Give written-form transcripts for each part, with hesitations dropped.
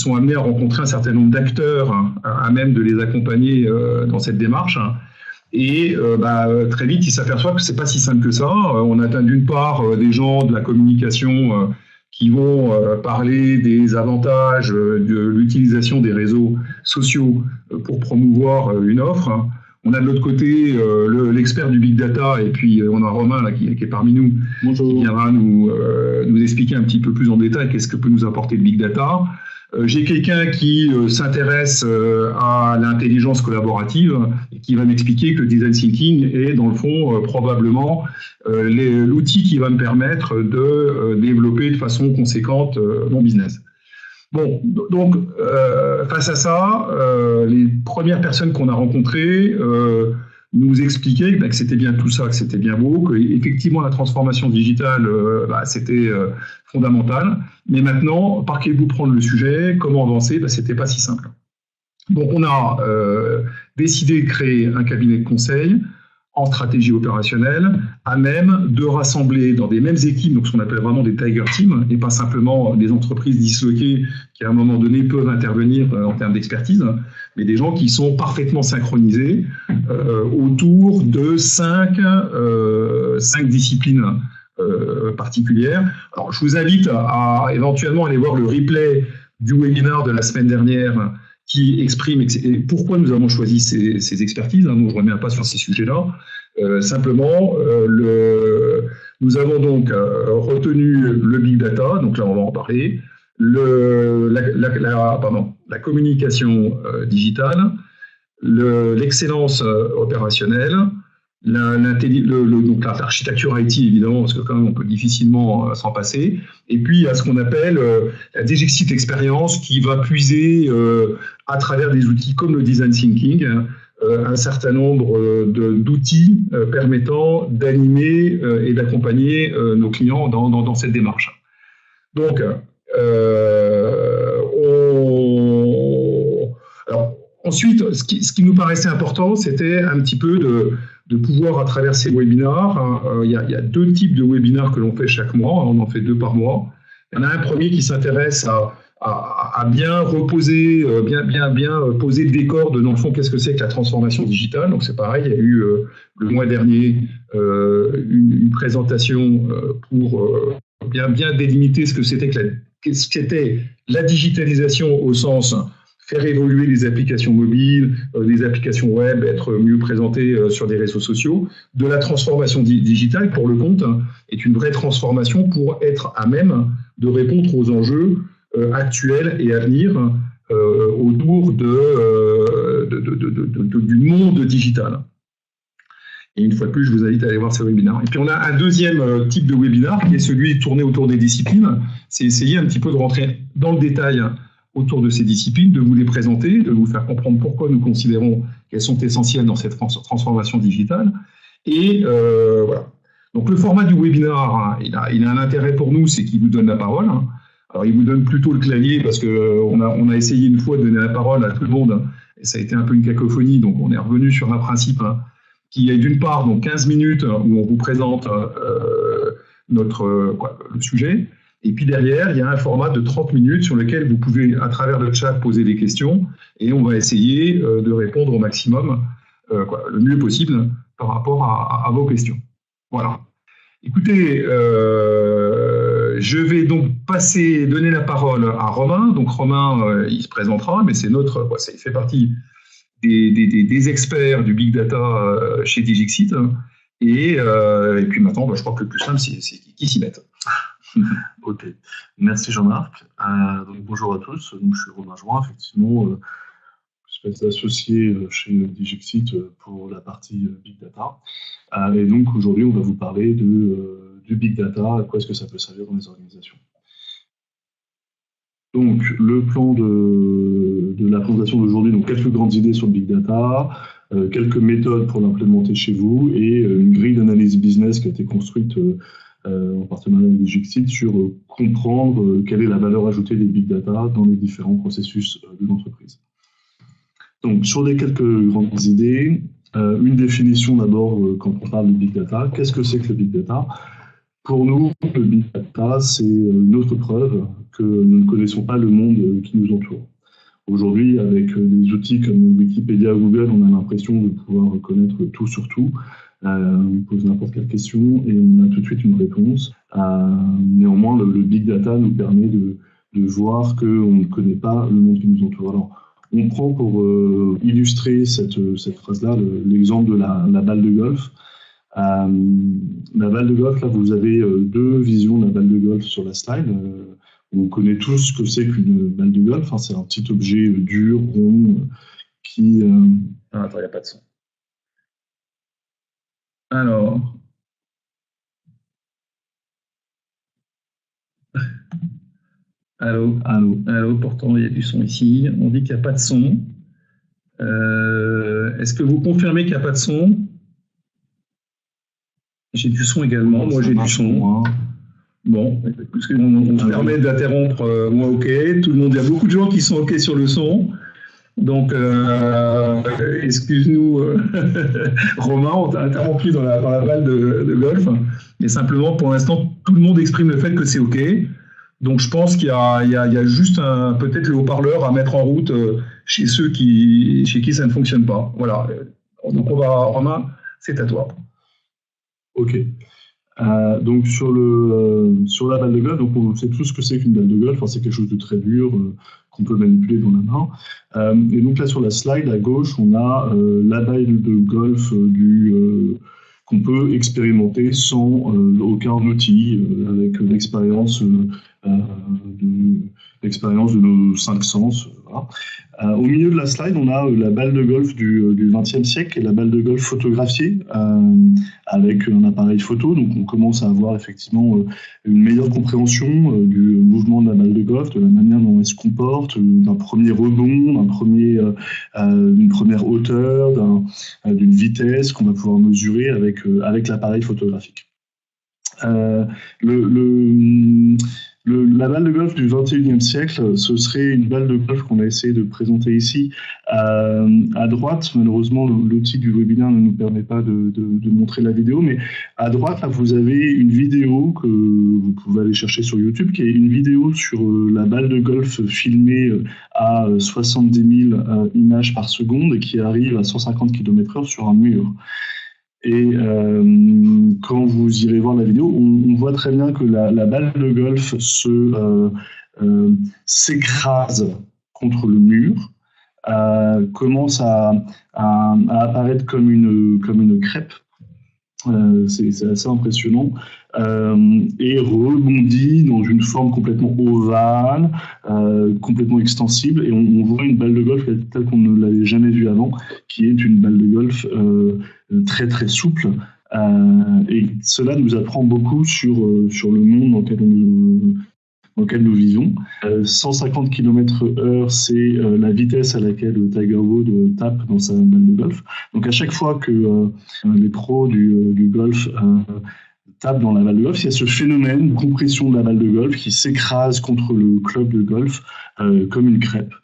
sont amenés à rencontrer un certain nombre d'acteurs à même de les accompagner dans cette démarche. Et très vite, ils s'aperçoivent que c'est pas si simple que ça. On atteint d'une part des gens de la communication qui vont parler des avantages de l'utilisation des réseaux sociaux pour promouvoir une offre. On a de l'autre côté l'expert du big data, et puis on a Romain là, qui est parmi nous. Bonjour. Qui viendra nous expliquer un petit peu plus en détail qu'est-ce que peut nous apporter le big data. J'ai quelqu'un qui s'intéresse à l'intelligence collaborative et qui va m'expliquer que le design thinking est dans le fond probablement l'outil qui va me permettre de développer de façon conséquente mon business. Bon, donc face à ça, les premières personnes qu'on a rencontrées nous expliquaient que c'était bien tout ça, que c'était bien beau, qu'effectivement la transformation digitale, c'était fondamental. Mais maintenant, par quel bout prendre le sujet, comment avancer, c'était pas si simple. Donc on a décidé de créer un cabinet de conseil en stratégie opérationnelle, à même de rassembler dans des mêmes équipes, donc ce qu'on appelle vraiment des tiger teams, et pas simplement des entreprises disloquées qui, à un moment donné, peuvent intervenir en termes d'expertise, mais des gens qui sont parfaitement synchronisés autour de cinq disciplines particulières. Alors, je vous invite à éventuellement aller voir le replay du webinar de la semaine dernière qui exprime pourquoi nous avons choisi ces expertises. Donc, je ne reviens pas sur ces sujets-là. Simplement, nous avons donc retenu le big data, donc là on va en parler, la communication digitale, l'excellence opérationnelle, donc l'architecture IT évidemment, parce que quand même on peut difficilement s'en passer, et puis il y a ce qu'on appelle la Digixit Experience qui va puiser à travers des outils comme le design thinking un certain nombre d'outils permettant d'animer et d'accompagner nos clients dans cette démarche. Donc alors, ensuite, ce qui nous paraissait important, c'était un petit peu de pouvoir, à travers ces webinars, il y a deux types de webinars que l'on fait chaque mois, on en fait 2 par mois. Il y en a un premier qui s'intéresse à bien reposer, bien poser le décor de, dans le fond, qu'est-ce que c'est que la transformation digitale. Donc c'est pareil, il y a eu le mois dernier une présentation pour bien délimiter ce que c'était la digitalisation au sens faire évoluer les applications mobiles, les applications web, être mieux présentées sur des réseaux sociaux. De la transformation digitale, pour le compte, est une vraie transformation pour être à même de répondre aux enjeux actuels et à venir autour du monde digital. Et une fois de plus, je vous invite à aller voir ce webinaire. Et puis on a un deuxième type de webinar qui est celui tourné autour des disciplines. C'est essayer un petit peu de rentrer dans le détail autour de ces disciplines, de vous les présenter, de vous faire comprendre pourquoi nous considérons qu'elles sont essentielles dans cette transformation digitale. Et voilà. Donc le format du webinaire, il a un intérêt pour nous, c'est qu'il vous donne la parole. Alors il vous donne plutôt le clavier parce qu'on a essayé une fois de donner la parole à tout le monde et ça a été un peu une cacophonie, donc on est revenu sur un principe qui est d'une part donc 15 minutes où on vous présente le sujet. Et puis derrière, il y a un format de 30 minutes sur lequel vous pouvez, à travers le chat, poser des questions et on va essayer de répondre au maximum, le mieux possible par rapport à vos questions. Voilà. Écoutez, je vais donc donner la parole à Romain. Donc Romain, il se présentera, mais c'est il fait partie des experts du big data chez Digixit. Et puis maintenant, je crois que le plus simple, c'est qu'ils s'y mettent. Ok, merci Jean-Marc. Donc bonjour à tous, donc, je suis Romain Jouin, effectivement, je suis associé chez Digixit pour la partie Big Data. Et donc aujourd'hui, on va vous parler du Big Data, à quoi est-ce que ça peut servir dans les organisations. Donc le plan de la présentation d'aujourd'hui, donc quelques grandes idées sur le Big Data, quelques méthodes pour l'implémenter chez vous et une grille d'analyse business qui a été construite en partenariat avec Digixit sur comprendre quelle est la valeur ajoutée des big data dans les différents processus de l'entreprise. Donc, sur les quelques grandes idées, une définition d'abord quand on parle de big data. Qu'est-ce que c'est que le big data? Pour nous, le big data, c'est une autre preuve que nous ne connaissons pas le monde qui nous entoure. Aujourd'hui, avec des outils comme Wikipédia ou Google, on a l'impression de pouvoir connaître tout sur tout. On pose n'importe quelle question et on a tout de suite une réponse. Néanmoins, le big data nous permet de voir qu'on ne connaît pas le monde qui nous entoure. Alors, on prend pour illustrer cette phrase-là l'exemple de la balle de golf. La balle de golf, là, vous avez deux visions de la balle de golf sur la slide. On connaît tous ce que c'est qu'une balle de golf. Hein, c'est un petit objet dur, rond, qui... Ah, attends, il n'y a pas de son. Alors... Allô, pourtant il y a du son ici. On dit qu'il n'y a pas de son. Est-ce que vous confirmez qu'il n'y a pas de son? J'ai du son également. Moi, j'ai du son. Bon, on se permet d'interrompre. Moi, OK. Tout le monde, il y a beaucoup de gens qui sont OK sur le son. Donc, excuse-nous, Romain, on t'a interrompu dans la balle de golf. Mais simplement, pour l'instant, tout le monde exprime le fait que c'est OK. Donc, je pense qu'il y a juste peut-être le haut-parleur à mettre en route chez ceux chez qui ça ne fonctionne pas. Voilà. Donc, Romain, c'est à toi. OK. Donc, sur la balle de golf, donc on sait tous ce que c'est qu'une balle de golf. Enfin, c'est quelque chose de très dur qu'on peut manipuler dans la main. Et donc, là, sur la slide, à gauche, on a la balle de golf qu'on peut expérimenter sans aucun outil, avec l'expérience de nos 5 sens. Voilà. Au milieu de la slide, on a la balle de golf du XXe siècle et la balle de golf photographiée avec un appareil photo. Donc on commence à avoir effectivement une meilleure compréhension du mouvement de la balle de golf, de la manière dont elle se comporte, d'un premier rebond, d'une première hauteur, d'une vitesse qu'on va pouvoir mesurer avec l'appareil photographique. La balle de golf du XXIe siècle, ce serait une balle de golf qu'on a essayé de présenter ici. À droite, malheureusement, l'outil du webinaire ne nous permet pas de montrer la vidéo, mais à droite, là, vous avez une vidéo que vous pouvez aller chercher sur YouTube, qui est une vidéo sur la balle de golf filmée à 70 000 images par seconde et qui arrive à 150 km/h sur un mur. Et quand vous irez voir la vidéo, on voit très bien que la balle de golf s'écrase contre le mur, commence à apparaître comme une crêpe. C'est assez impressionnant, et rebondit dans une forme complètement ovale, complètement extensible, et on voit une balle de golf telle qu'on ne l'avait jamais vue avant, qui est une balle de golf très très souple, et cela nous apprend beaucoup sur le monde dans lequel nous vivons. 150 km/h, c'est la vitesse à laquelle Tiger Woods tape dans sa balle de golf. Donc à chaque fois que les pros du golf tapent dans la balle de golf, il y a ce phénomène de compression de la balle de golf qui s'écrase contre le club de golf comme une crêpe.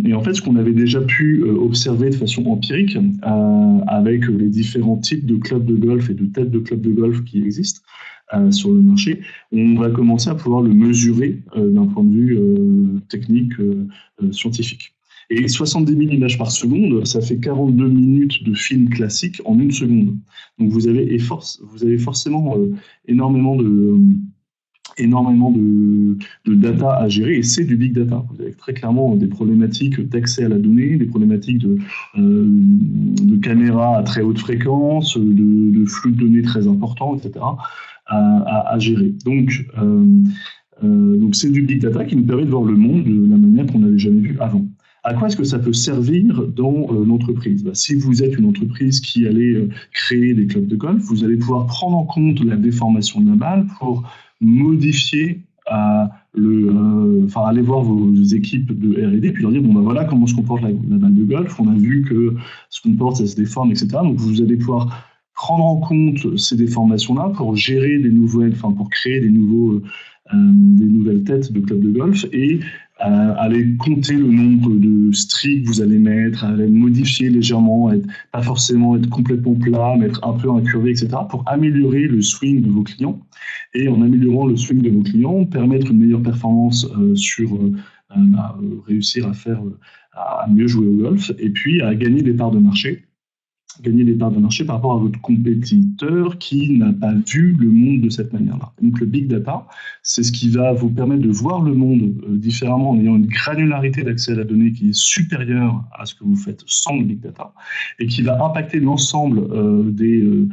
Et en fait, ce qu'on avait déjà pu observer de façon empirique avec les différents types de clubs de golf et de têtes de clubs de golf qui existent sur le marché, on va commencer à pouvoir le mesurer d'un point de vue technique, scientifique. Et 70 000 images par seconde, ça fait 42 minutes de film classique en une seconde. Donc vous avez forcément énormément de data à gérer, et c'est du big data. Vous avez très clairement des problématiques d'accès à la donnée, des problématiques de caméras à très haute fréquence, de flux de données très importants, etc. à gérer. Donc c'est du big data qui nous permet de voir le monde de la manière qu'on n'avait jamais vu avant. À quoi est-ce que ça peut servir dans l'entreprise ? Si vous êtes une entreprise qui allait créer des clubs de golf, vous allez pouvoir prendre en compte la déformation de la balle pour modifier, aller voir vos équipes de R&D, puis leur dire, voilà comment se comporte la balle de golf, on a vu que se comporte, ça se déforme, etc. Donc vous allez pouvoir prendre en compte ces déformations-là pour gérer pour créer des nouvelles têtes de clubs de golf et aller compter le nombre de streaks que vous allez mettre, aller modifier légèrement, pas forcément être complètement plat, mais être un peu incurvé, etc., pour améliorer le swing de vos clients. Et en améliorant le swing de vos clients, permettre une meilleure performance réussir à mieux jouer au golf, et puis à gagner des parts de marché. Gagner des parts de marché par rapport à votre compétiteur qui n'a pas vu le monde de cette manière-là. Donc le big data, c'est ce qui va vous permettre de voir le monde différemment en ayant une granularité d'accès à la donnée qui est supérieure à ce que vous faites sans le big data et qui va impacter l'ensemble de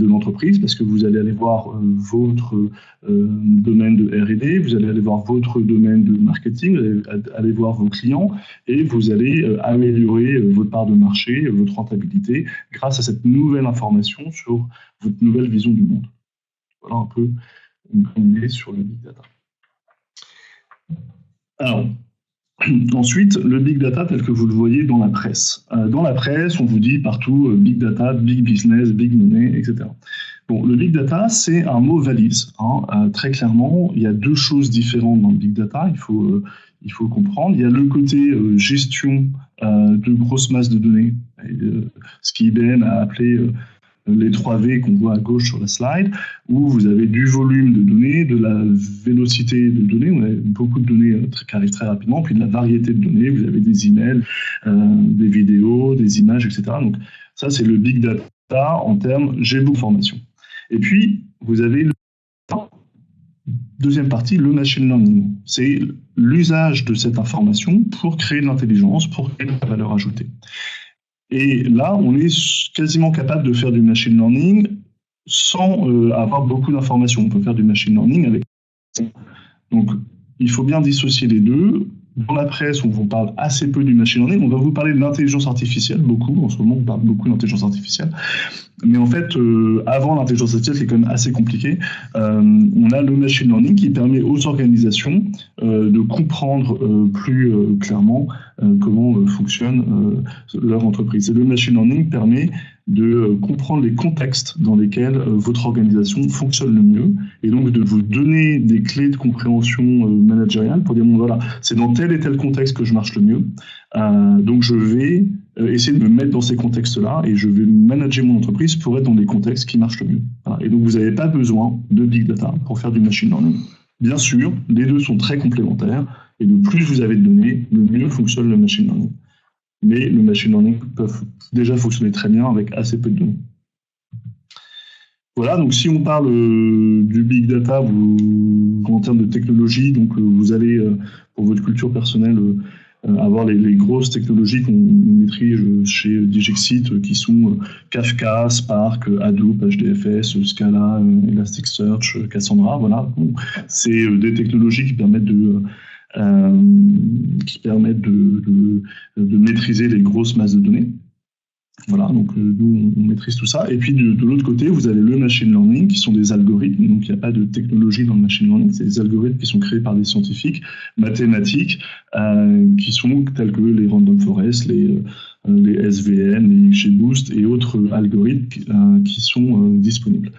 l'entreprise, parce que vous allez aller voir votre domaine de R&D, vous allez aller voir votre domaine de marketing, vous allez aller voir vos clients et vous allez améliorer votre part de marché, votre rentabilité, grâce à cette nouvelle information sur votre nouvelle vision du monde. Voilà un peu une idée sur le big data. Alors, ensuite, le big data tel que vous le voyez dans la presse. Dans la presse, on vous dit partout big data, big business, big money, etc. Bon, le big data, c'est un mot valise. Très clairement, il y a deux choses différentes dans le big data. Il faut comprendre. Il y a le côté gestion de grosses masses de données, ce qu'IBM a appelé les 3V qu'on voit à gauche sur la slide, où vous avez du volume de données, de la vélocité de données, vous avez beaucoup de données qui arrivent très rapidement, puis de la variété de données, vous avez des emails, des vidéos, des images, etc. Donc ça, c'est le big data en termes j'ai beaucoup d'informations. Et puis, vous avez deuxième partie, le machine learning. C'est l'usage de cette information pour créer de l'intelligence, pour créer de la valeur ajoutée. Et là, on est quasiment capable de faire du machine learning sans avoir beaucoup d'informations. On peut faire du machine learning avec... Donc, il faut bien dissocier les deux. Dans la presse, on vous parle assez peu du machine learning. On va vous parler de l'intelligence artificielle, beaucoup. En ce moment, on parle beaucoup d'intelligence artificielle. Mais en fait, avant l'intelligence artificielle, c'est quand même assez compliqué. On a le machine learning qui permet aux organisations de comprendre plus clairement comment fonctionne leur entreprise. Et le machine learning permet de comprendre les contextes dans lesquels votre organisation fonctionne le mieux, et donc de vous donner des clés de compréhension managériale pour dire, bon, voilà, c'est dans tel et tel contexte que je marche le mieux, donc je vais essayer de me mettre dans ces contextes-là, et je vais manager mon entreprise pour être dans les contextes qui marchent le mieux. Voilà. Et donc vous n'avez pas besoin de big data pour faire du machine learning. Bien sûr, les deux sont très complémentaires, et le plus vous avez de données, le mieux fonctionne le machine learning. Mais le machine learning peut déjà fonctionner très bien avec assez peu de données. Voilà, donc si on parle du big data en termes de technologie, donc vous allez, pour votre culture personnelle, avoir les grosses technologies qu'on maîtrise chez Digexit, qui sont Kafka, Spark, Hadoop, HDFS, Scala, Elasticsearch, Cassandra. Voilà, bon, c'est des technologies qui permettent de maîtriser les grosses masses de données. Voilà, donc nous, on maîtrise tout ça. Et puis de l'autre côté, vous avez le machine learning, qui sont des algorithmes. Donc il n'y a pas de technologie dans le machine learning, c'est des algorithmes qui sont créés par des scientifiques mathématiques, qui sont tels que les random forest, les SVM, les XGBoost et autres algorithmes qui sont disponibles.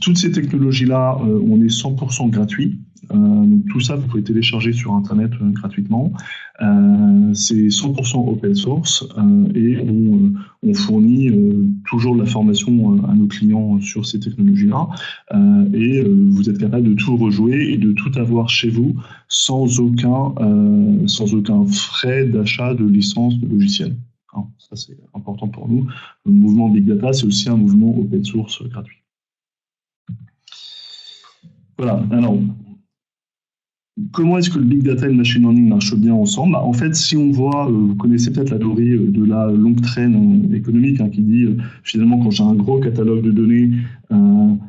Toutes ces technologies-là, on est 100% gratuit. Donc tout ça, vous pouvez télécharger sur Internet gratuitement. C'est 100% open source et on fournit toujours de la formation à nos clients sur ces technologies-là. Et vous êtes capable de tout rejouer et de tout avoir chez vous sans aucun frais d'achat de licence de logiciel. Alors, ça, c'est important pour nous. Le mouvement Big Data, c'est aussi un mouvement open source gratuit. Voilà, alors... Comment est-ce que le big data et le machine learning marchent bien ensemble? En fait, si on voit, vous connaissez peut-être la théorie de la longue traîne économique, qui dit finalement quand j'ai un gros catalogue de données, un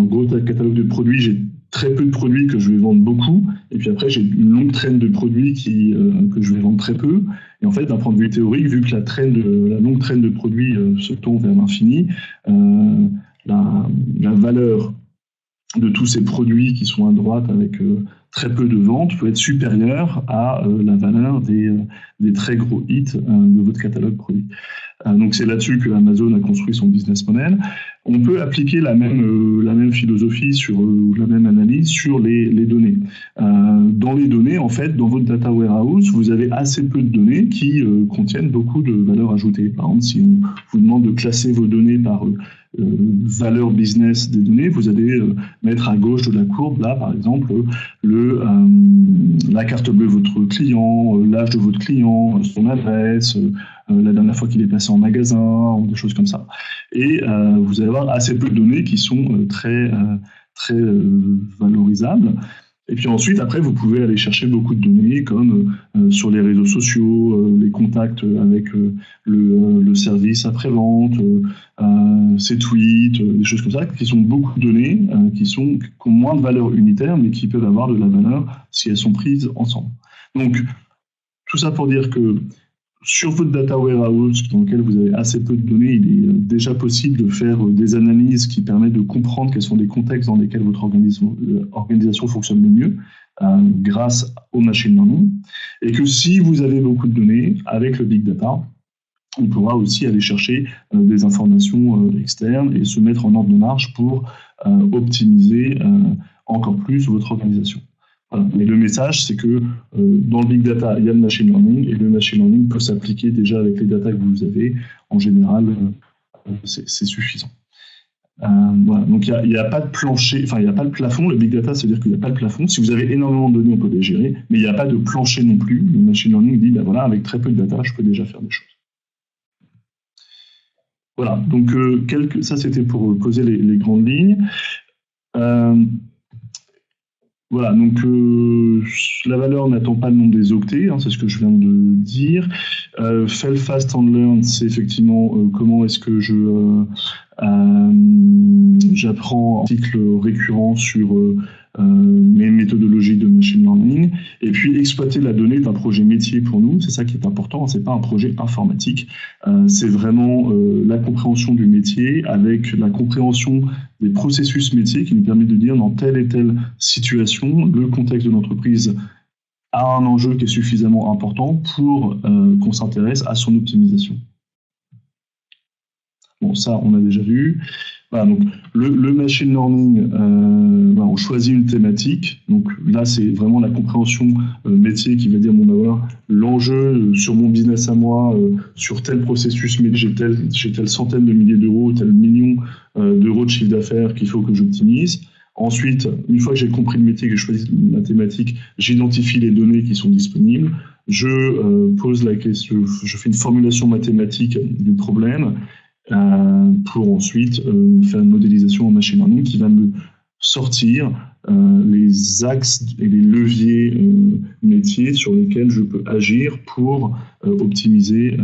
gros catalogue de produits, j'ai très peu de produits que je vais vendre beaucoup, et puis après j'ai une longue traîne de produits que je vais vendre très peu. Et en fait, d'un point de vue théorique, vu que la longue traîne de produits se tend vers l'infini, la valeur de tous ces produits qui sont à droite avec très peu de ventes peut être supérieure à la valeur des très gros hits de votre catalogue produit. Donc c'est là-dessus que Amazon a construit son business model. On peut appliquer la même philosophie ou la même analyse sur les données. Dans les données, en fait, dans votre data warehouse, vous avez assez peu de données qui contiennent beaucoup de valeur ajoutée. Par exemple, si on vous demande de classer vos données par valeur business des données, vous allez mettre à gauche de la courbe, là, par exemple, la carte bleue de votre client, l'âge de votre client, son adresse, la dernière fois qu'il est passé en magasin, ou des choses comme ça. Et vous allez avoir assez peu de données qui sont très valorisables. Et puis ensuite, après, vous pouvez aller chercher beaucoup de données, comme sur les réseaux sociaux, les contacts avec le service après-vente, ses tweets, des choses comme ça, qui sont beaucoup de données, qui ont moins de valeur unitaire, mais qui peuvent avoir de la valeur si elles sont prises ensemble. Donc, tout ça pour dire que sur votre data warehouse, dans lequel vous avez assez peu de données, il est déjà possible de faire des analyses qui permettent de comprendre quels sont les contextes dans lesquels votre organisation fonctionne le mieux grâce au machine learning. Et que si vous avez beaucoup de données, avec le big data, on pourra aussi aller chercher des informations externes et se mettre en ordre de marche pour optimiser encore plus votre organisation. Voilà. Mais le message, c'est que dans le big data, il y a le machine learning, et le machine learning peut s'appliquer déjà avec les data que vous avez. En général, c'est suffisant. Voilà. Donc il n'y a pas de plancher, enfin il n'y a pas de plafond. Le big data, c'est-à-dire qu'il n'y a pas de plafond. Si vous avez énormément de données, on peut les gérer, mais il n'y a pas de plancher non plus. Le machine learning dit, ben voilà, avec très peu de data, je peux déjà faire des choses. Voilà, donc ça c'était pour poser les grandes lignes. Voilà, donc la valeur n'attend pas le nombre des octets, c'est ce que je viens de dire. Fail fast and learn, c'est effectivement comment est-ce que j'apprends un cycle récurrent sur mes méthodologies de machine learning. Et puis exploiter la donnée est un projet métier pour nous, c'est ça qui est important, c'est pas un projet informatique, c'est vraiment la compréhension du métier avec la compréhension des processus métiers qui nous permettent de dire dans telle et telle situation, le contexte de l'entreprise a un enjeu qui est suffisamment important pour qu'on s'intéresse à son optimisation. Bon, ça, on a déjà vu. Voilà, donc le machine learning, on choisit une thématique. Donc là, c'est vraiment la compréhension métier qui va dire, bon, voilà, l'enjeu sur mon business à moi, sur tel processus, mais j'ai telle centaine de milliers d'euros, tel million d'euros de chiffre d'affaires qu'il faut que j'optimise. Ensuite, une fois que j'ai compris le métier, que je choisis la thématique, j'identifie les données qui sont disponibles. Je pose la question, je fais une formulation mathématique du problème. Pour ensuite faire une modélisation en machine learning qui va me sortir les axes et les leviers métiers sur lesquels je peux agir pour optimiser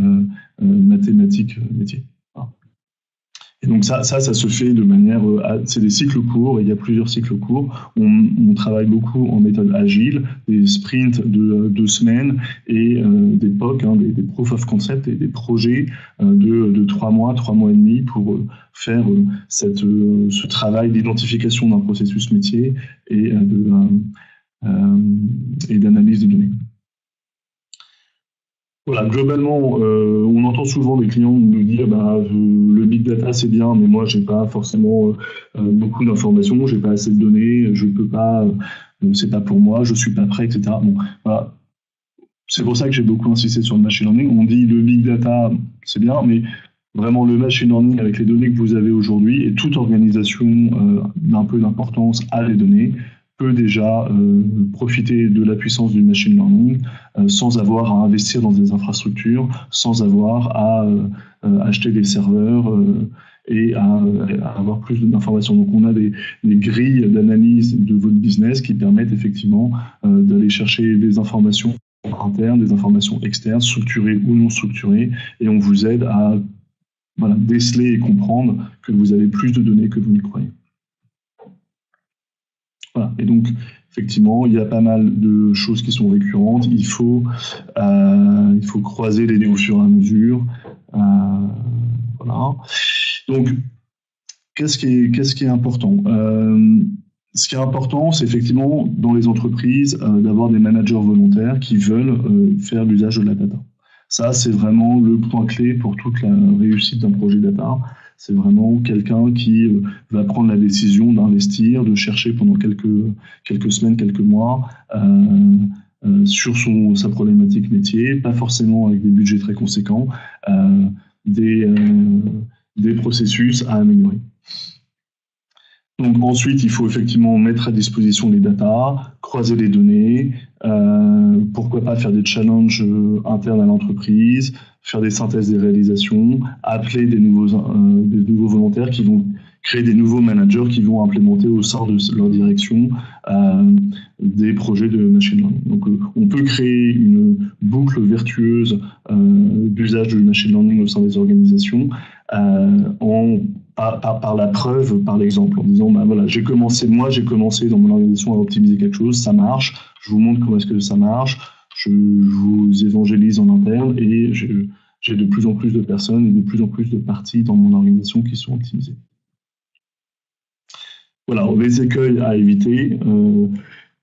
ma thématique métier. Voilà. Et donc ça se fait de manière... c'est des cycles courts, et il y a plusieurs cycles courts. On travaille beaucoup en méthode agile, des sprints de 2 semaines et des POC, des proof of concept et des projets de 3 mois et demi pour faire ce travail d'identification d'un processus métier et d'analyse de données. Voilà, globalement, on entend souvent des clients nous dire le big data c'est bien, mais moi j'ai pas forcément beaucoup d'informations, j'ai pas assez de données, je peux pas, c'est pas pour moi, je suis pas prêt, etc. Bon, voilà. C'est pour ça que j'ai beaucoup insisté sur le machine learning. On dit le big data c'est bien, mais vraiment le machine learning avec les données que vous avez aujourd'hui, et toute organisation d'un peu d'importance à les données, peut déjà profiter de la puissance du machine learning sans avoir à investir dans des infrastructures, sans avoir à acheter des serveurs et à avoir plus d'informations. Donc on a des grilles d'analyse de votre business qui permettent effectivement d'aller chercher des informations internes, des informations externes, structurées ou non structurées, et on vous aide à déceler et comprendre que vous avez plus de données que vous n'y croyez. Voilà. Et donc, effectivement, il y a pas mal de choses qui sont récurrentes. Il faut croiser les données au fur et à mesure. Voilà. Donc, qu'est-ce qui est important ? Ce qui est important, c'est effectivement, dans les entreprises, d'avoir des managers volontaires qui veulent faire l'usage de la data. Ça, c'est vraiment le point clé pour toute la réussite d'un projet data. C'est vraiment quelqu'un qui va prendre la décision d'investir, de chercher pendant quelques semaines, quelques mois sur sa problématique métier, pas forcément avec des budgets très conséquents, des processus à améliorer. Donc ensuite, il faut effectivement mettre à disposition les datas, croiser les données, pourquoi pas faire des challenges internes à l'entreprise, faire des synthèses des réalisations, appeler des nouveaux volontaires qui vont créer des nouveaux managers qui vont implémenter au sein de leur direction des projets de machine learning. Donc on peut créer une boucle vertueuse d'usage du machine learning au sein des organisations par la preuve, par l'exemple, en disant voilà, j'ai commencé dans mon organisation à optimiser quelque chose, ça marche, je vous montre comment est-ce que ça marche, je vous évangélise en interne et j'ai de plus en plus de personnes et de plus en plus de parties dans mon organisation qui sont optimisées. Voilà, les écueils à éviter,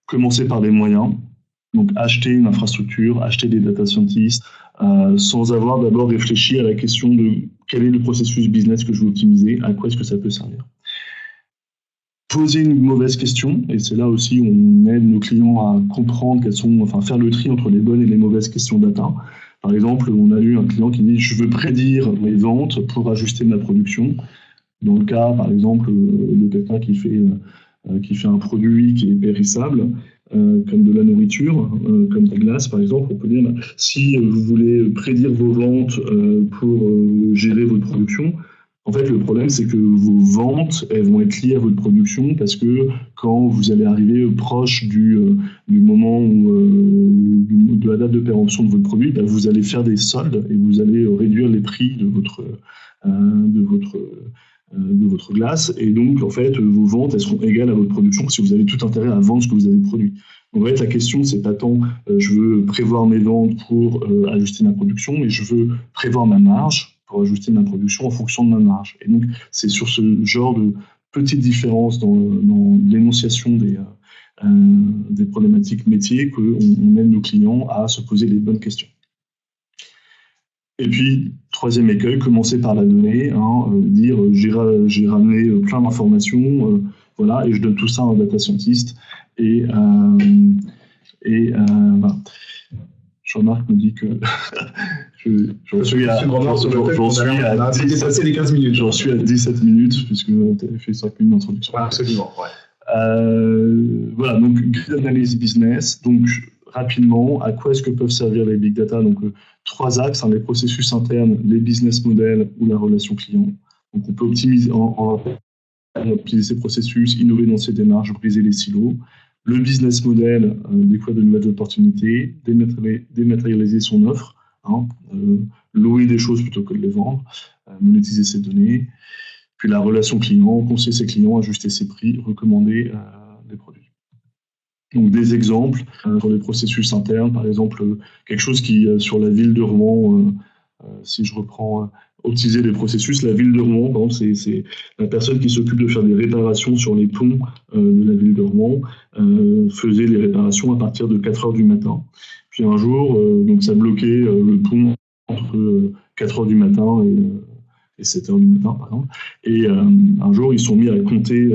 commencer par les moyens, donc acheter une infrastructure, acheter des data scientists, sans avoir d'abord réfléchi à la question de quel est le processus business que je veux optimiser, à quoi est-ce que ça peut servir. Poser une mauvaise question, et c'est là aussi où on aide nos clients à comprendre faire le tri entre les bonnes et les mauvaises questions data. Par exemple, on a eu un client qui dit « je veux prédire mes ventes pour ajuster ma production ». Dans le cas, par exemple, de quelqu'un qui fait un produit qui est périssable, comme de la nourriture, comme des glaces par exemple, on peut dire si vous voulez prédire vos ventes pour gérer votre production, en fait le problème c'est que vos ventes elles vont être liées à votre production parce que quand vous allez arriver proche du moment de la date de péremption de votre produit, vous allez faire des soldes et vous allez réduire les prix de votre glace, et donc en fait vos ventes elles seront égales à votre production si vous avez tout intérêt à vendre ce que vous avez produit. Donc en fait la question c'est pas tant je veux prévoir mes ventes pour ajuster ma production, mais je veux prévoir ma marge pour ajuster ma production en fonction de ma marge. Et donc c'est sur ce genre de petites différences dans l'énonciation des problématiques métiers qu'on aide nos clients à se poser les bonnes questions. Et puis, troisième écueil, commencer par la donnée, dire j'ai ramené plein d'informations, voilà, et je donne tout ça à un data scientist. Voilà. Jean-Marc me dit que j'en suis à 17 minutes, puisque tu avais fait 5 minutes d'introduction. Absolument, ouais. Voilà, donc grille d'analyse business, donc rapidement, à quoi est-ce que peuvent servir les big data? Donc, 3 axes, les processus internes, les business models ou la relation client. Donc, on peut optimiser ces processus, innover dans ces démarches, briser les silos. Le business model, découvrir de nouvelles opportunités, dématérialiser son offre, louer des choses plutôt que de les vendre, monétiser ses données. Puis la relation client, conseiller ses clients, ajuster ses prix, recommander des produits. Donc des exemples sur les processus internes, par exemple quelque chose qui sur la ville de Rouen, si je reprends optimiser les processus, la ville de Rouen, par exemple, c'est la personne qui s'occupe de faire des réparations sur les ponts de la ville de Rouen, faisait les réparations à partir de 4h du matin. Puis un jour, donc ça bloquait le pont entre 4h du matin et 7h du matin, par exemple. Et un jour, ils sont mis à compter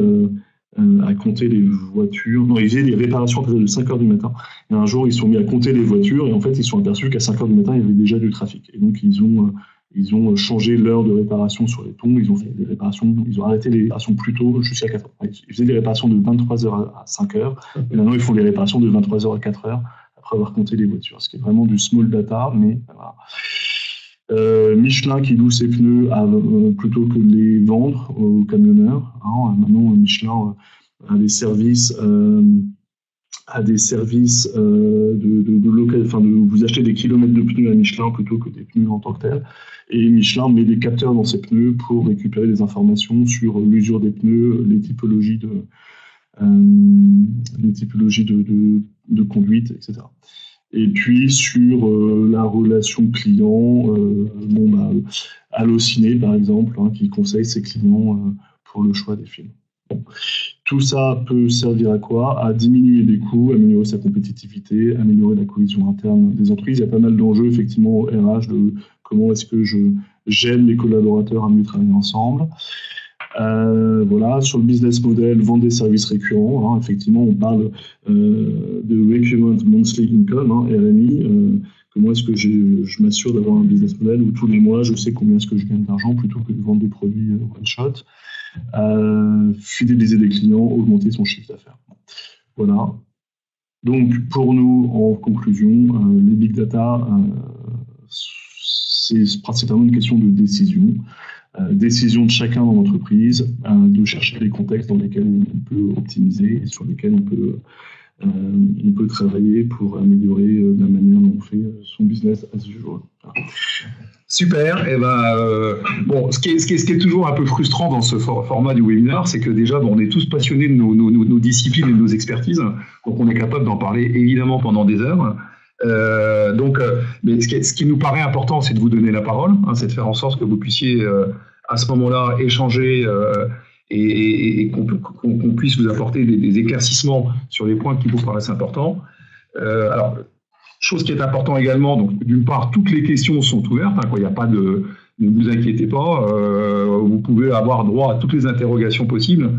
les voitures. Non, ils faisaient des réparations à partir de 5h du matin. Et un jour, ils sont mis à compter les voitures et en fait, ils sont aperçus qu'à 5h du matin, il y avait déjà du trafic. Et donc, ils ont changé l'heure de réparation sur les ponts. Ils ont fait des réparations. Ils ont arrêté les réparations plus tôt, jusqu'à 4h. Ils faisaient des réparations de 23h à 5h. Et maintenant, ils font des réparations de 23h à 4h après avoir compté les voitures. Ce qui est vraiment du small data, mais voilà. Michelin qui loue ses pneus plutôt que de les vendre aux camionneurs. Maintenant, Michelin a des services de vous achetez des kilomètres de pneus à Michelin plutôt que des pneus en tant que tels. Et Michelin met des capteurs dans ses pneus pour récupérer des informations sur l'usure des pneus, les typologies de conduite, etc. Et puis sur la relation client, Allociné par exemple, qui conseille ses clients pour le choix des films. Bon. Tout ça peut servir à quoi? À diminuer des coûts, améliorer sa compétitivité, améliorer la cohésion interne des entreprises. Il y a pas mal d'enjeux effectivement au RH de comment est-ce que j'aide mes collaborateurs à mieux travailler ensemble. Voilà, sur le business model, vendre des services récurrents. Effectivement, on parle de Recurrent Monthly Income, RMI. Comment est-ce que je m'assure d'avoir un business model où tous les mois, je sais combien est-ce que je gagne d'argent plutôt que de vendre des produits one shot. Fidéliser des clients, augmenter son chiffre d'affaires. Voilà. Donc, pour nous, en conclusion, les big data, c'est principalement une question de décision. Décision de chacun dans l'entreprise, de chercher les contextes dans lesquels on peut optimiser et sur lesquels on peut travailler pour améliorer la manière dont on fait son business as usual. Super. Et bon, ce qui est toujours un peu frustrant dans ce format du webinaire, c'est que déjà, on est tous passionnés de nos disciplines et de nos expertises, donc on est capable d'en parler évidemment pendant des heures. Mais ce qui nous paraît important, c'est de vous donner la parole, c'est de faire en sorte que vous puissiez à ce moment-là échanger et qu'on puisse vous apporter des éclaircissements sur les points qui vous paraissent importants. Alors, chose qui est important également, donc d'une part, toutes les questions sont ouvertes, il n'y a pas de... Ne vous inquiétez pas, vous pouvez avoir droit à toutes les interrogations possibles,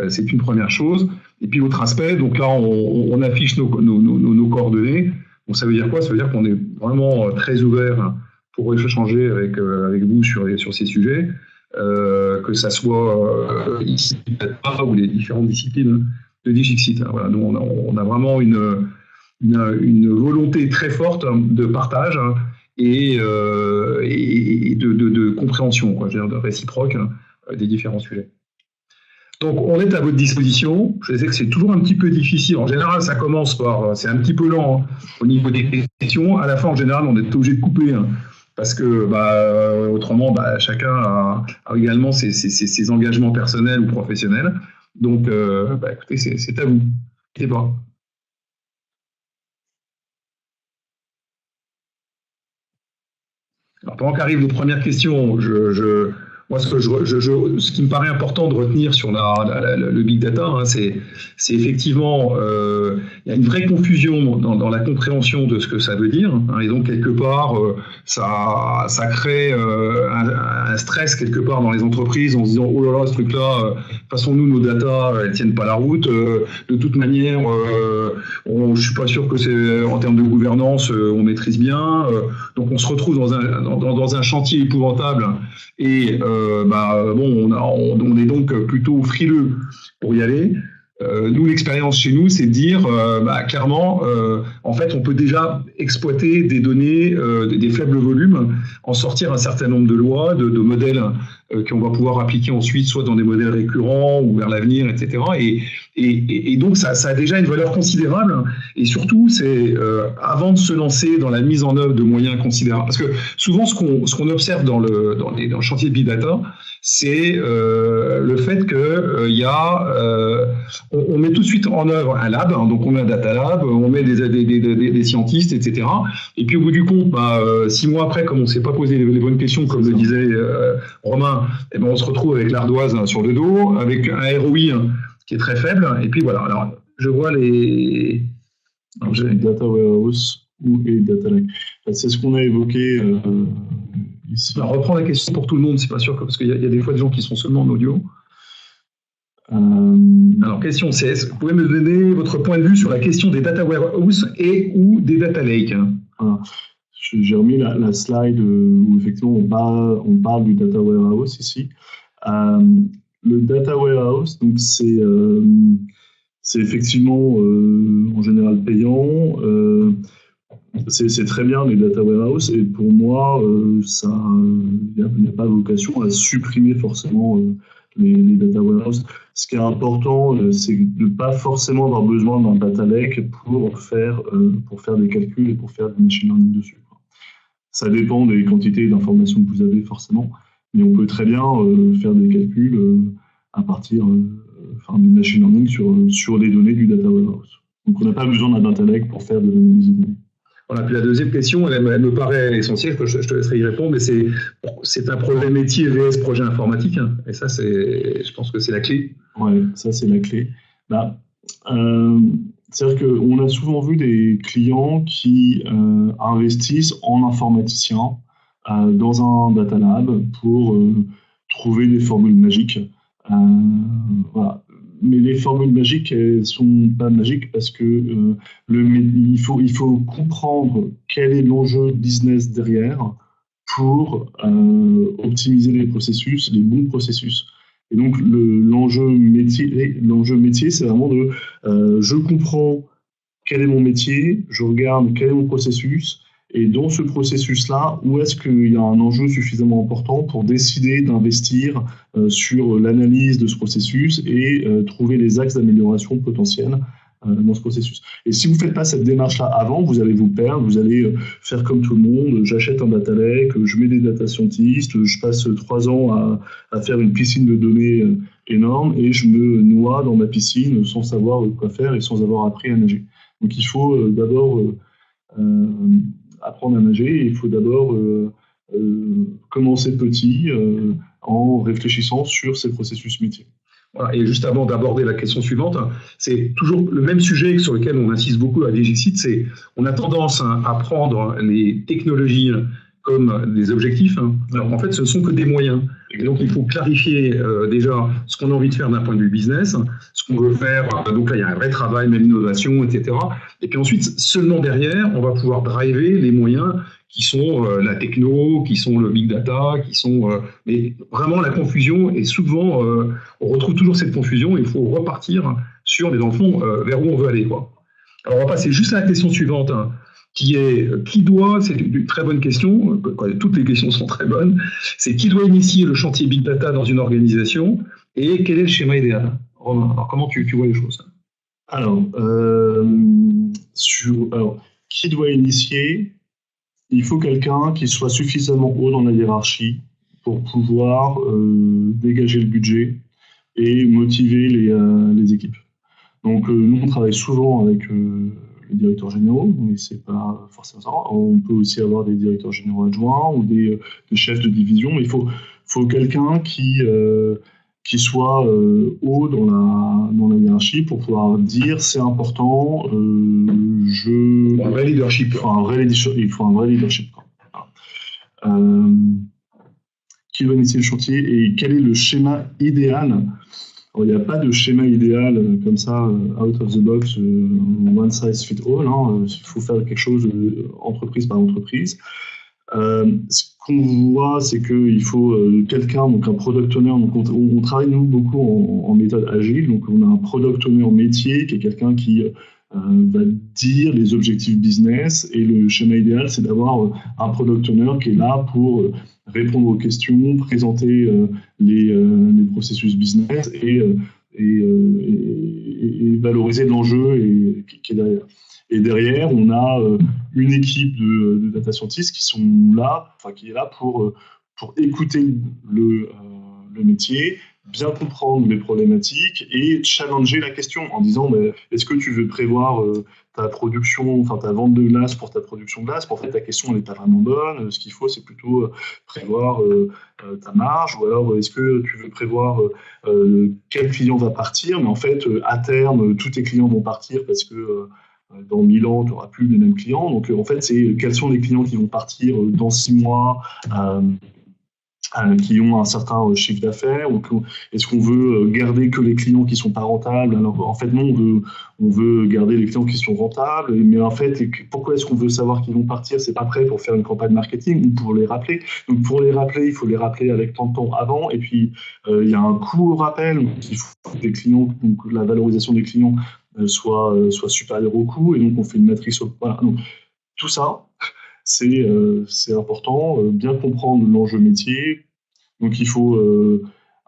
c'est une première chose. Et puis l'autre aspect, donc là on affiche nos coordonnées. Donc ça veut dire quoi? Ça veut dire qu'on est vraiment très ouvert pour échanger avec vous sur ces sujets, que ça soit ici ou les différentes disciplines de Digixit. Voilà, nous on a vraiment une volonté très forte de partage et de compréhension, je veux dire, de réciproque des différents sujets. Donc, on est à votre disposition. Je sais que c'est toujours un petit peu difficile. En général, ça commence par... C'est un petit peu lent au niveau des questions. À la fin, en général, on est obligé de couper parce que autrement, chacun a également ses engagements personnels ou professionnels. Donc, écoutez, c'est à vous. N'hésitez pas. Alors, pendant qu'arrivent les premières questions, moi, ce qui me paraît important de retenir sur le big data, c'est effectivement, il y a une vraie confusion dans la compréhension de ce que ça veut dire, et donc quelque part, ça crée un stress quelque part dans les entreprises en se disant oh là là, ce truc-là, de toute façon nous nos data, elles tiennent pas la route. De toute manière, je suis pas sûr que c'est en termes de gouvernance, on maîtrise bien. Donc on se retrouve dans un chantier épouvantable et on est donc plutôt frileux pour y aller. Nous, l'expérience chez nous, c'est de dire clairement, en fait, on peut déjà exploiter des données, des faibles volumes, en sortir un certain nombre de lois, de modèles qu'on va pouvoir appliquer ensuite, soit dans des modèles récurrents ou vers l'avenir, etc. Et donc, ça a déjà une valeur considérable. Et surtout, c'est avant de se lancer dans la mise en œuvre de moyens considérables. Parce que souvent, ce qu'on observe dans le chantier de Big Data, c'est le fait que on met tout de suite en œuvre un lab, donc on met un data lab, on met des scientistes, etc. Et puis au bout du compte, 6 mois après, comme on ne s'est pas posé les bonnes questions, comme le disait Romain, on se retrouve avec l'ardoise sur le dos, avec un ROI qui est très faible. Et puis voilà. Alors, je vois les data warehouse ou les data lake. C'est ce qu'on a évoqué ici. Alors, reprends la question pour tout le monde, c'est pas sûr, parce qu'il y a des fois des gens qui sont seulement en audio. Alors, question CS, vous pouvez me donner votre point de vue sur la question des data warehouse et ou des data lake? J'ai remis la slide où effectivement on parle du data warehouse ici. Le data warehouse, donc c'est effectivement en général payant. C'est très bien les data warehouse et pour moi, il n'y a pas vocation à supprimer forcément les data warehouse. Ce qui est important, c'est de ne pas forcément avoir besoin d'un data lake pour faire des calculs et pour faire du machine learning dessus. Ça dépend des quantités d'informations que vous avez forcément, mais on peut très bien faire des calculs à partir du machine learning sur les données du data warehouse. Donc on n'a pas besoin d'un data lake pour faire de l'analyse de données. Voilà, puis la deuxième question, elle me paraît essentielle, je te laisserai y répondre, mais c'est un projet métier vs projet informatique, et ça, je pense que c'est la clé. Oui, ça c'est la clé. C'est-à-dire qu'on a souvent vu des clients qui investissent en informaticiens dans un data lab pour trouver des formules magiques. Voilà. Mais les formules magiques, elles sont pas magiques parce que il faut comprendre quel est l'enjeu business derrière pour optimiser les processus, les bons processus. Et donc l'enjeu métier, c'est vraiment de je comprends quel est mon métier, je regarde quel est mon processus, et dans ce processus-là, où est-ce qu'il y a un enjeu suffisamment important pour décider d'investir sur l'analyse de ce processus et trouver les axes d'amélioration potentiels dans ce processus. Et si vous ne faites pas cette démarche-là avant, vous allez vous perdre, vous allez faire comme tout le monde, j'achète un data lake, je mets des data scientists, je passe 3 ans à faire une piscine de données énorme et je me noie dans ma piscine sans savoir quoi faire et sans avoir appris à nager. Donc il faut d'abord apprendre à nager et il faut d'abord commencer petit en réfléchissant sur ces processus métiers. Voilà, et juste avant d'aborder la question suivante, c'est toujours le même sujet sur lequel on insiste beaucoup à DGCIT, c'est on a tendance à prendre les technologies comme des objectifs. Alors en fait, ce ne sont que des moyens. Et donc il faut clarifier déjà ce qu'on a envie de faire d'un point de vue business, ce qu'on veut faire. Donc là, il y a un vrai travail, même l'innovation, etc. Et puis ensuite, seulement derrière, on va pouvoir driver les moyens qui sont la techno, qui sont le big data, qui sont... mais vraiment, la confusion, et souvent, on retrouve toujours cette confusion, et il faut repartir sur, dans le fond, vers où on veut aller, quoi. Alors, on va passer juste à la question suivante, qui est, c'est une très bonne question, toutes les questions sont très bonnes, c'est qui doit initier le chantier big data dans une organisation, et quel est le schéma idéal? Romain, alors comment tu vois les choses? Alors, qui doit initier? Il faut quelqu'un qui soit suffisamment haut dans la hiérarchie pour pouvoir dégager le budget et motiver les équipes. Donc nous, on travaille souvent avec les directeurs généraux, mais c'est pas forcément ça. On peut aussi avoir des directeurs généraux adjoints ou des chefs de division, mais il faut quelqu'un qui soit haut dans la hiérarchie pour pouvoir dire c'est important, un vrai leadership. Il faut un vrai leadership. Qui va initier le chantier et quel est le schéma idéal? Alors, il n'y a pas de schéma idéal comme ça, out of the box, one size fit all. Il faut faire quelque chose entreprise par entreprise. Ce qu'on voit, c'est qu'il faut quelqu'un, donc un product owner. Donc on travaille nous beaucoup en méthode agile. Donc on a un product owner métier qui est quelqu'un qui va dire les objectifs business. Et le schéma idéal, c'est d'avoir un product owner qui est là pour répondre aux questions, présenter les processus business et valoriser l'enjeu qui est derrière. Et derrière, on a une équipe de data scientists qui est là pour écouter le métier, bien comprendre les problématiques et challenger la question en disant est-ce que tu veux prévoir ta production, ta vente de glace pour ta production de glace? En fait, ta question n'est pas vraiment bonne. Ce qu'il faut, c'est plutôt prévoir ta marge, ou alors est-ce que tu veux prévoir quel client va partir? Mais en fait, à terme, tous tes clients vont partir parce que dans 1000 ans, tu n'auras plus les mêmes clients. Donc, en fait, c'est quels sont les clients qui vont partir dans 6 mois, qui ont un certain chiffre d'affaires, ou est-ce qu'on veut garder que les clients qui ne sont pas rentables? Alors, en fait, non, on veut garder les clients qui sont rentables, mais en fait, pourquoi est-ce qu'on veut savoir qu'ils vont partir? C'est pas prêt pour faire une campagne marketing ou pour les rappeler. Donc, pour les rappeler, il faut les rappeler avec tant de temps avant, et puis il y a un coût au rappel, donc il faut que les clients, donc la valorisation des clients soit supérieur au coût, et donc on fait une matrice. Voilà. Donc, tout ça, c'est important, bien comprendre l'enjeu métier. Donc il faut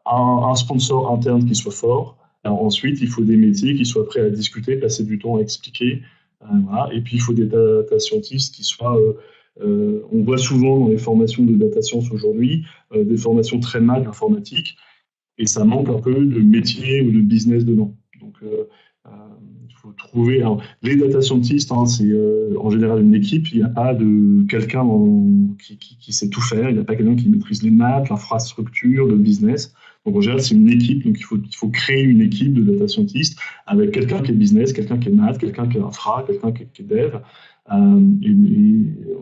un sponsor interne qui soit fort. Alors, ensuite, il faut des métiers qui soient prêts à discuter, passer du temps à expliquer. Voilà. Et puis il faut des data scientists qui soient... on voit souvent dans les formations de data science aujourd'hui des formations très maths informatiques, et ça manque un peu de métier ou de business dedans. Donc il faut trouver... Alors, les data scientists, c'est en général une équipe. Il n'y a pas de quelqu'un qui sait tout faire. Il n'y a pas quelqu'un qui maîtrise les maths, l'infrastructure, le business. Donc en général, c'est une équipe. Donc il faut créer une équipe de data scientists avec quelqu'un qui est business, quelqu'un qui est maths, quelqu'un qui est infra, quelqu'un qui est dev. Et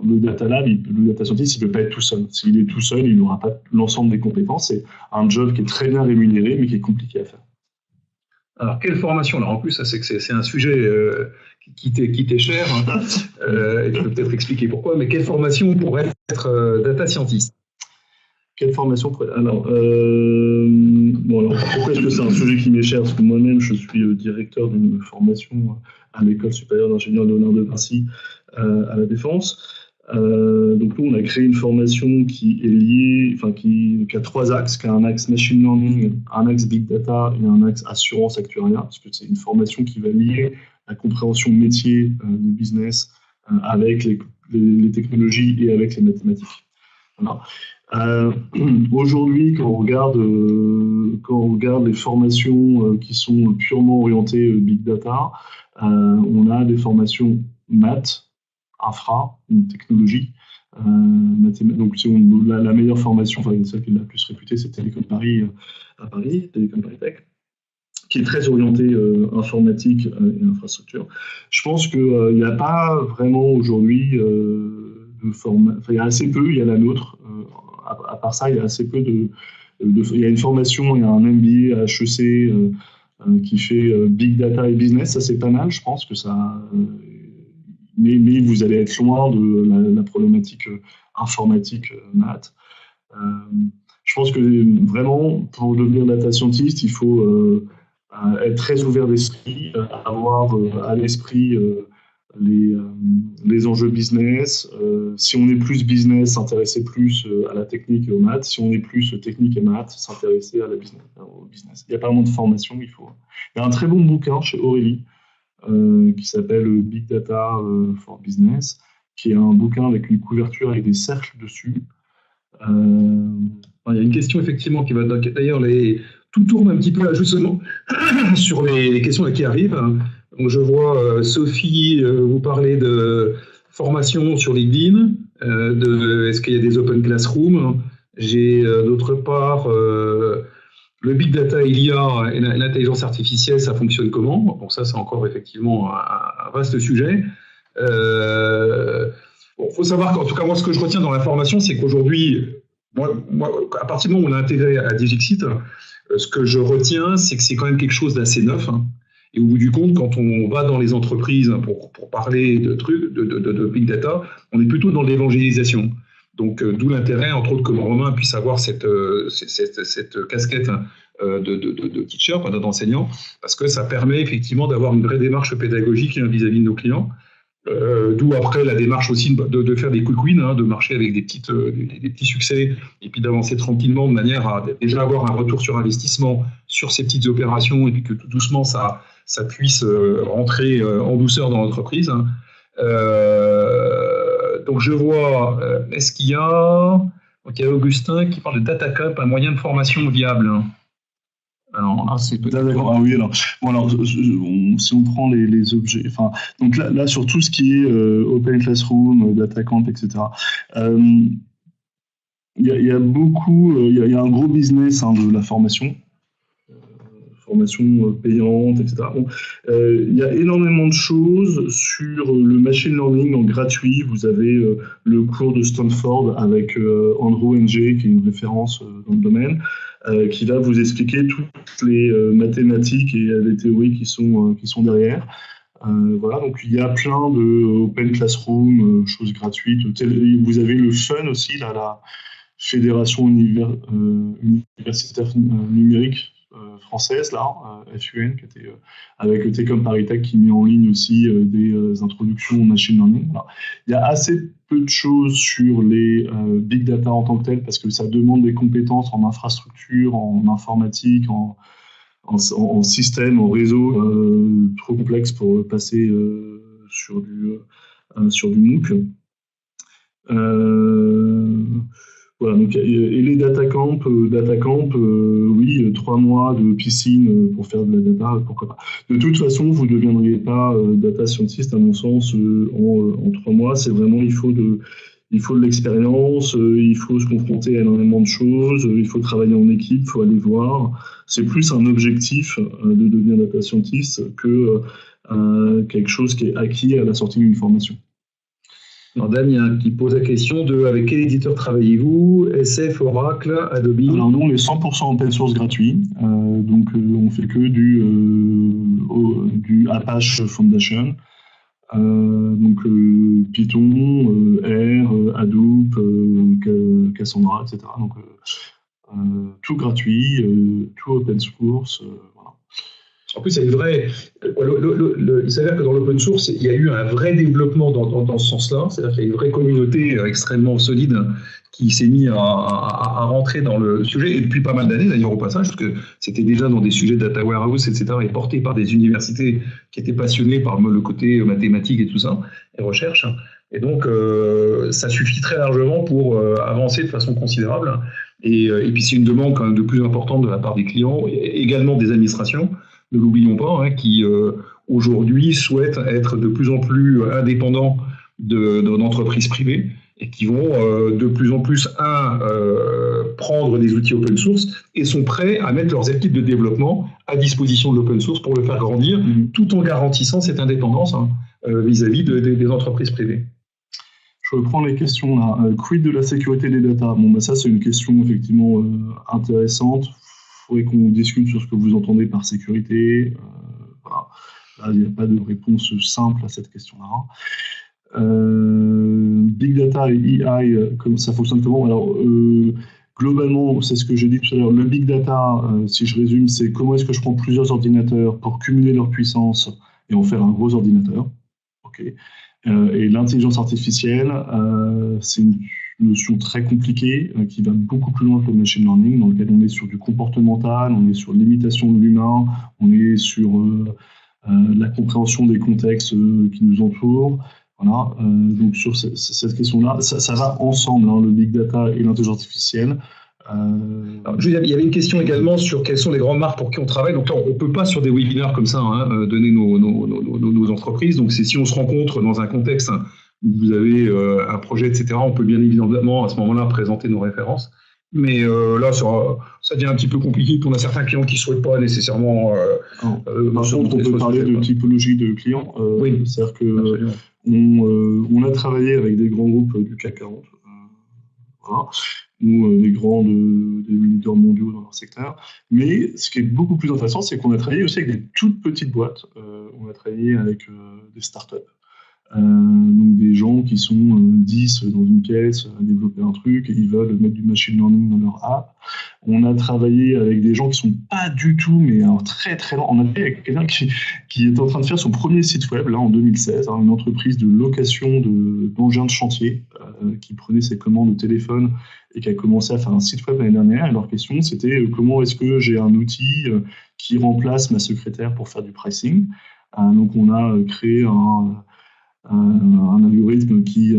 le data lab, le data scientist, il ne peut pas être tout seul. S'il est tout seul, il n'aura pas l'ensemble des compétences. C'est un job qui est très bien rémunéré, mais qui est compliqué à faire. Alors, quelle formation? Alors, en plus, ça, c'est un sujet qui t'est cher, hein. Et tu peux peut-être expliquer pourquoi, mais quelle formation pour être data scientist? Quelle formation pourrait... Alors, pourquoi est-ce que c'est un sujet qui m'est cher? Parce que moi-même, je suis directeur d'une formation à l'École supérieure d'ingénieurs Léonard de Vinci à la Défense. Donc nous, on a créé une formation qui est liée, qui a 3 axes, qui a un axe machine learning, un axe big data et un axe assurance actuariat, parce que c'est une formation qui va lier la compréhension métier du business avec les technologies et avec les mathématiques. Voilà. Aujourd'hui, quand on regarde les formations qui sont purement orientées big data, on a des formations maths, infra, technologie. Donc, la meilleure formation, celle qui est la plus réputée, c'est Télécom Paris à Paris, Télécom Paris Tech, qui est très orientée informatique et infrastructure. Je pense qu'il n'y a pas vraiment aujourd'hui de formation. Il y a assez peu, il y a la nôtre. À part ça, il y a assez peu il y a une formation, il y a un MBA à HEC qui fait Big Data et Business. Ça, c'est pas mal, je pense que ça... mais vous allez être loin de la problématique informatique maths. Je pense que vraiment, pour devenir data scientist, il faut être très ouvert d'esprit, avoir à l'esprit les enjeux business. Si on est plus business, s'intéresser plus à la technique et aux maths. Si on est plus technique et maths, s'intéresser au business. Il n'y a pas vraiment de formation. Il y a un très bon bouquin chez Aurélie qui s'appelle Big Data for Business, qui est un bouquin avec une couverture avec des cercles dessus. Il y a une question effectivement qui va d'ailleurs tout tourne un petit peu là, justement sur les questions qui arrivent. Donc, je vois Sophie vous parler de formation sur LinkedIn, est-ce qu'il y a des open classrooms. J'ai d'autre part le big data, il y a, et l'intelligence artificielle, ça fonctionne comment? Donc ça, c'est encore effectivement un vaste sujet. Faut savoir qu'en tout cas, moi, ce que je retiens dans l'information, c'est qu'aujourd'hui, moi, à partir du moment où on a intégré à Digixit, ce que je retiens, c'est que c'est quand même quelque chose d'assez neuf. Hein. Et au bout du compte, quand on va dans les entreprises pour parler de trucs, de big data, on est plutôt dans l'évangélisation. Donc, d'où l'intérêt, entre autres, que Romain puisse avoir cette casquette de teacher, d'enseignant, parce que ça permet effectivement d'avoir une vraie démarche pédagogique vis-à-vis de nos clients. D'où après la démarche aussi de faire des quick wins, de marcher avec des petits succès, et puis d'avancer tranquillement de manière à déjà avoir un retour sur investissement sur ces petites opérations, et puis que tout doucement ça puisse rentrer en douceur dans l'entreprise. Donc je vois, est-ce qu'il y a... Donc il y a Augustin qui parle de DataCamp, un moyen de formation viable. Alors là, c'est peut-être... Ah oui, alors si on prend les objets... donc là, sur tout ce qui est Open Classroom, DataCamp, etc., il y a beaucoup... Il y a un gros business de la formation payante, etc. Il y a énormément de choses sur le machine learning en gratuit. Vous avez le cours de Stanford avec Andrew Ng, qui est une référence dans le domaine, qui va vous expliquer toutes les mathématiques et les théories qui sont derrière. Voilà, donc il y a plein de Open Classroom, choses gratuites. Vous avez le FUN aussi, là, la Fédération universitaire numérique française, là, FUN, qui était avec Télécom Paris Tech, qui met en ligne aussi des introductions au machine learning. Voilà. Il y a assez peu de choses sur les big data en tant que tel, parce que ça demande des compétences en infrastructure, en informatique, en système, en réseau, trop complexe pour passer sur du MOOC. Voilà, donc, et les datacamps, oui, 3 mois de piscine pour faire de la data, pourquoi pas. De toute façon, vous ne deviendriez pas data scientist, à mon sens, en 3 mois. C'est vraiment, il faut de l'expérience, il faut se confronter à énormément de choses, il faut travailler en équipe, il faut aller voir. C'est plus un objectif de devenir data scientist que quelque chose qui est acquis à la sortie d'une formation. Alors Damien qui pose la question de avec quel éditeur travaillez-vous? SF, Oracle, Adobe? Alors nous on est 100% open source gratuit, donc on fait que du Apache Foundation, donc Python, R, Hadoop, Cassandra, etc. Donc tout gratuit, tout open source. Voilà. En plus, il y a une vraie. Il s'avère que dans l'open source, il y a eu un vrai développement dans ce sens-là. C'est-à-dire qu'il y a une vraie communauté extrêmement solide qui s'est mise à rentrer dans le sujet, et depuis pas mal d'années d'ailleurs au passage, parce que c'était déjà dans des sujets de data warehouse, etc., et porté par des universités qui étaient passionnées par le côté mathématique et tout ça, et recherche. Et donc, ça suffit très largement pour avancer de façon considérable. Et puis, c'est une demande quand même de plus importante de la part des clients, et également des administrations. Ne l'oublions pas, qui aujourd'hui souhaitent être de plus en plus indépendants d'entreprises privées et qui vont de plus en plus prendre des outils open source et sont prêts à mettre leurs équipes de développement à disposition de l'open source pour le faire grandir, tout en garantissant cette indépendance vis-à-vis des entreprises privées. Je reprends les questions là. Quid de la sécurité des data? Bon, ça c'est une question effectivement intéressante. Il faudrait qu'on discute sur ce que vous entendez par sécurité. Voilà. Là, il n'y a pas de réponse simple à cette question-là. Big Data et AI, ça fonctionne comment? Alors, globalement, c'est ce que j'ai dit tout à l'heure. Le Big Data, si je résume, c'est comment est-ce que je prends plusieurs ordinateurs pour cumuler leur puissance et en faire un gros ordinateur. Okay. Et l'intelligence artificielle, c'est une notion très compliquée qui va beaucoup plus loin que le machine learning, dans lequel on est sur du comportemental, on est sur l'imitation de l'humain, on est sur la compréhension des contextes qui nous entourent. Voilà. Donc sur cette question-là, ça va ensemble, le big data et l'intelligence artificielle. Alors, il y avait une question également sur quelles sont les grandes marques pour qui on travaille. Donc là, on ne peut pas sur des webinaires comme ça donner nos entreprises. Donc c'est si on se rencontre dans un contexte où vous avez un projet, etc., on peut bien évidemment à ce moment-là présenter nos références. Mais là, ça devient un petit peu compliqué. On a certains clients qui ne souhaitent pas nécessairement... par contre, on peut parler de typologie de clients. Oui, c'est-à-dire qu'on a travaillé avec des grands groupes du CAC 40. Voilà. Ou des grands des leaders mondiaux dans leur secteur. Mais ce qui est beaucoup plus intéressant, c'est qu'on a travaillé aussi avec des toutes petites boîtes. On a travaillé avec des startups. Donc des gens qui sont 10 dans une caisse à développer un truc et ils veulent mettre du machine learning dans leur app. On a travaillé avec des gens qui sont pas du tout, mais alors très très lents. On a travaillé avec quelqu'un qui est en train de faire son premier site web là en 2016, une entreprise de location d'engins de chantier qui prenait ses commandes au téléphone et qui a commencé à faire un site web l'année dernière. Et leur question c'était comment est-ce que j'ai un outil qui remplace ma secrétaire pour faire du pricing. Donc on a créé un algorithme qui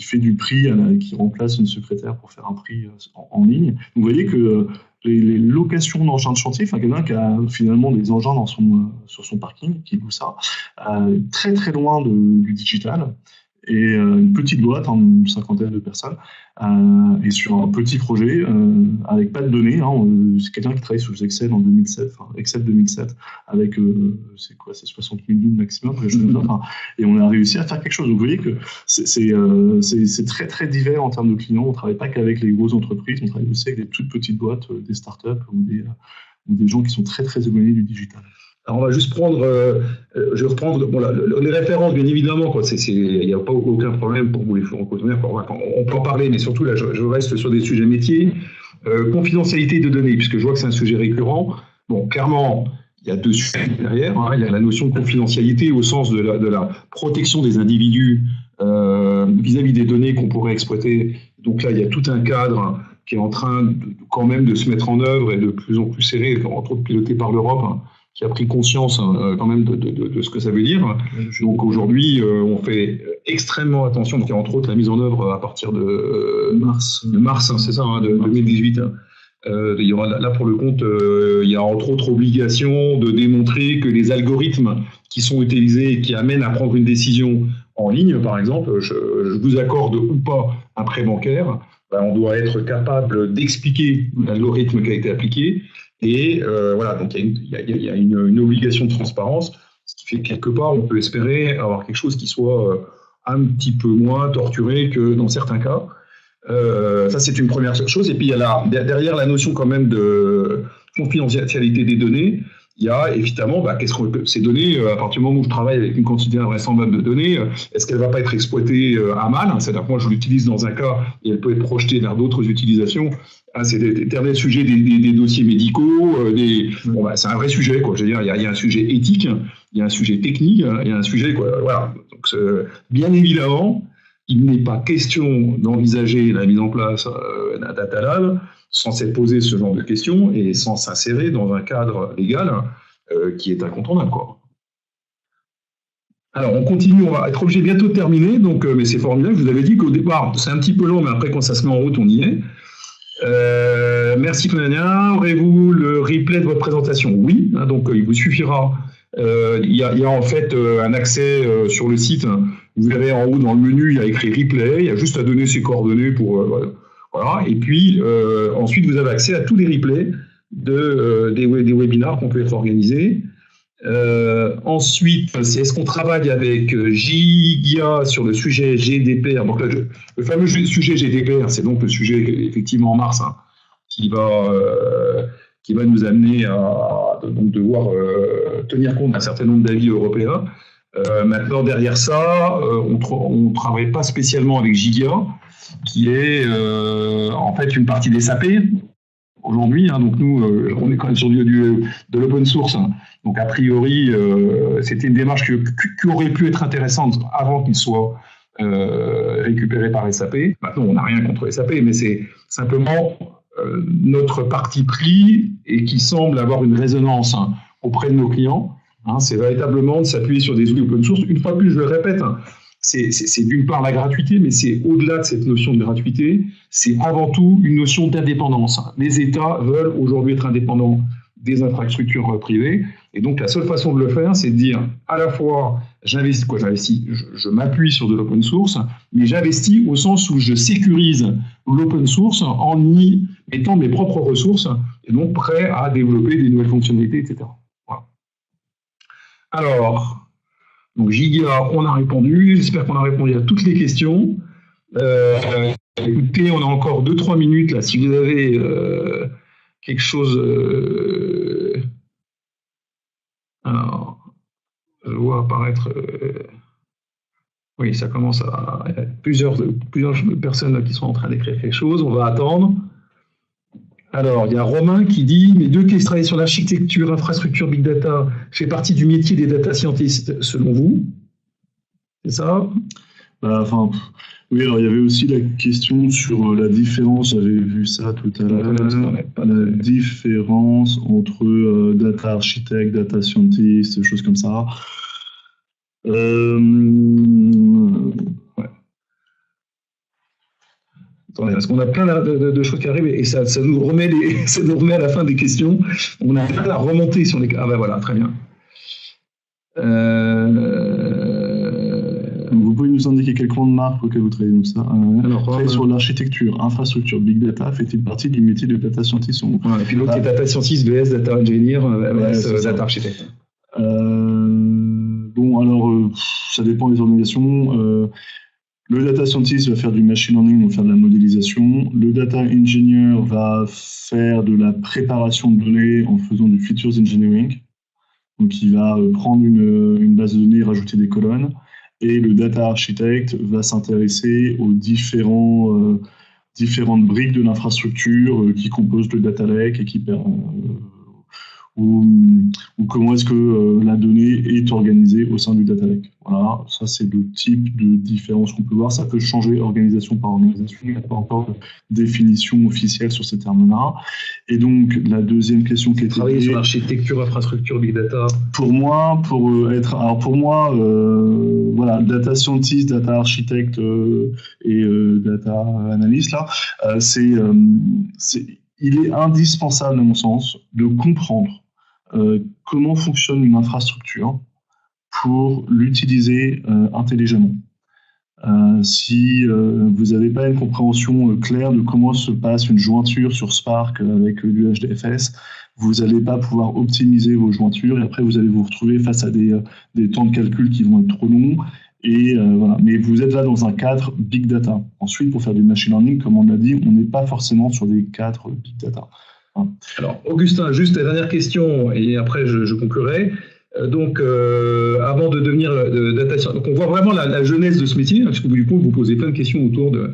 fait du prix, qui remplace une secrétaire pour faire un prix en ligne. Donc, vous voyez que les locations d'engins de chantier, quelqu'un qui a finalement des engins sur son parking, qui loue ça, très très loin du digital, et une petite boîte, une cinquantaine de personnes, et sur un petit projet avec pas de données. C'est quelqu'un qui travaille sous Excel en 2007, Excel 2007, avec c'est 60 000 lignes maximum, et on a réussi à faire quelque chose. Donc vous voyez que c'est très très divers en termes de clients. On ne travaille pas qu'avec les grosses entreprises, on travaille aussi avec des toutes petites boîtes, des startups ou des gens qui sont très très éloignés du digital. Alors on va juste prendre, je vais reprendre les références, bien évidemment. Il n'y a pas aucun problème pour vous les franco-tonnerres. On peut en parler, mais surtout là, je reste sur des sujets métiers. Confidentialité de données, puisque je vois que c'est un sujet récurrent. Bon, clairement, il y a deux sujets derrière. Il y a la notion de confidentialité au sens de la protection des individus vis-à-vis des données qu'on pourrait exploiter. Donc là, il y a tout un cadre qui est en train quand même de se mettre en œuvre et de plus en plus serré, entre autres piloté par l'Europe, qui a pris conscience quand même de ce que ça veut dire. Donc aujourd'hui, on fait extrêmement attention, donc il y a entre autres la mise en œuvre à partir de mars, c'est ça, de 2018. Il y aura, là pour le compte, il y a entre autres obligation de démontrer que les algorithmes qui sont utilisés et qui amènent à prendre une décision en ligne, par exemple, je vous accorde ou pas un prêt bancaire, on doit être capable d'expliquer l'algorithme qui a été appliqué. Et voilà, donc il y a une obligation de transparence, ce qui fait que quelque part, on peut espérer avoir quelque chose qui soit un petit peu moins torturé que dans certains cas. Ça, c'est une première chose. Et puis, il y a derrière la notion quand même de confidentialité des données, il y a évidemment, ces données, à partir du moment où je travaille avec une quantité invraisemblable de données, est-ce qu'elle ne va pas être exploitée à mal, hein? C'est-à-dire que moi, je l'utilise dans un cas et elle peut être projetée vers d'autres utilisations. C'est l'éternel sujet des dossiers médicaux. C'est un vrai sujet, quoi. Je veux dire, il y a un sujet éthique, il y a un sujet technique, il y a un sujet, quoi. Voilà. Donc, bien évidemment, il n'est pas question d'envisager la mise en place d'un data lab sans s'être posé ce genre de questions et sans s'insérer dans un cadre légal qui est incontournable, quoi. Alors, on continue, on va être obligé bientôt de terminer, donc, mais c'est formidable. Je vous avais dit qu'au départ, c'est un petit peu long, mais après, quand ça se met en route, on y est. Merci, Fnania. Aurez-vous le replay de votre présentation? Oui, hein, donc il vous suffira. Il y a en fait un accès sur le site. Vous verrez en haut dans le menu, il y a écrit replay. Il y a juste à donner ses coordonnées pour voilà. Et puis ensuite, vous avez accès à tous les replays des webinars qu'on peut être organisés. Ensuite, est-ce qu'on travaille avec Giga sur le sujet GDPR? Donc là, le fameux sujet GDPR, c'est donc le sujet effectivement en mars, hein, qui va nous amener à donc devoir tenir compte d'un certain nombre d'avis européens. Maintenant, derrière ça, on ne travaille pas spécialement avec Giga, qui est en fait une partie des SAP aujourd'hui. Hein, donc nous, on est quand même sur de l'open source. Hein. Donc a priori, c'était une démarche qui aurait pu être intéressante avant qu'il soit récupéré par SAP. Maintenant, on n'a rien contre SAP, mais c'est simplement notre parti pris et qui semble avoir une résonance auprès de nos clients. Hein, c'est véritablement de s'appuyer sur des outils open source. Une fois de plus, je le répète, hein, c'est d'une part la gratuité, mais c'est au-delà de cette notion de gratuité, c'est avant tout une notion d'indépendance. Les États veulent aujourd'hui être indépendants des infrastructures privées, et donc la seule façon de le faire, c'est de dire à la fois, je m'appuie sur de l'open source, mais j'investis au sens où je sécurise l'open source en y mettant mes propres ressources, et donc prêt à développer des nouvelles fonctionnalités, etc. Voilà. Alors, donc Giga, on a répondu. J'espère qu'on a répondu à toutes les questions. Écoutez, on a encore 2-3 minutes là. Si vous avez quelque chose, alors, je vois apparaître. Oui, ça commence à. Il y a plusieurs personnes là qui sont en train d'écrire quelque chose. On va attendre. Alors, il y a Romain qui dit « Mes deux questions travailler sur l'architecture, infrastructure, big data fait partie du métier des data scientists, selon vous ?» C'est ça? Oui, alors il y avait aussi la question sur la différence, j'avais vu ça tout à l'heure, la différence entre data architect, data scientist, des choses comme ça. Attendez, parce qu'on a plein de choses qui arrivent et ça nous remet ça nous remet à la fin des questions. On a plein à remonter sur les... Ah ben voilà, très bien. Vous pouvez nous indiquer quel compte de marque auquel vous travaillez ça. Travailler sur l'architecture, infrastructure, big data fait-il partie du métier de data scientist? Et puis l'autre est data scientist, VS, data engineer, VS, data architect. Bon, alors, ça dépend des organisations. Le data scientist va faire du machine learning, va faire de la modélisation. Le data engineer va faire de la préparation de données en faisant du features engineering. Donc, il va prendre une base de données et rajouter des colonnes. Et le data architect va s'intéresser aux différentes briques de l'infrastructure qui composent le data lake et qui ou comment est-ce que la donnée est organisée au sein du data lake. Voilà, ça c'est le type de différence qu'on peut voir. Ça peut changer organisation par organisation. Il n'y a pas encore de définition officielle sur ces termes-là. Et donc, la deuxième question qui était... Travailler sur l'architecture, infrastructure, big data. Pour moi, voilà, data scientist, data architect et data analyst, là, il est indispensable, à mon sens, de comprendre comment fonctionne une infrastructure pour l'utiliser intelligemment. Si vous n'avez pas une compréhension claire de comment se passe une jointure sur Spark avec du HDFS, vous n'allez pas pouvoir optimiser vos jointures et après vous allez vous retrouver face à des temps de calcul qui vont être trop longs Et voilà. Mais vous êtes là dans un cadre big data. Ensuite, pour faire du machine learning, comme on l'a dit, on n'est pas forcément sur des cadres big data. Voilà. Alors, Augustin, juste la dernière question, et après je conclurai. Donc, avant de devenir data scientist, donc on voit vraiment la genèse de ce métier, parce que du coup, vous posez plein de questions autour de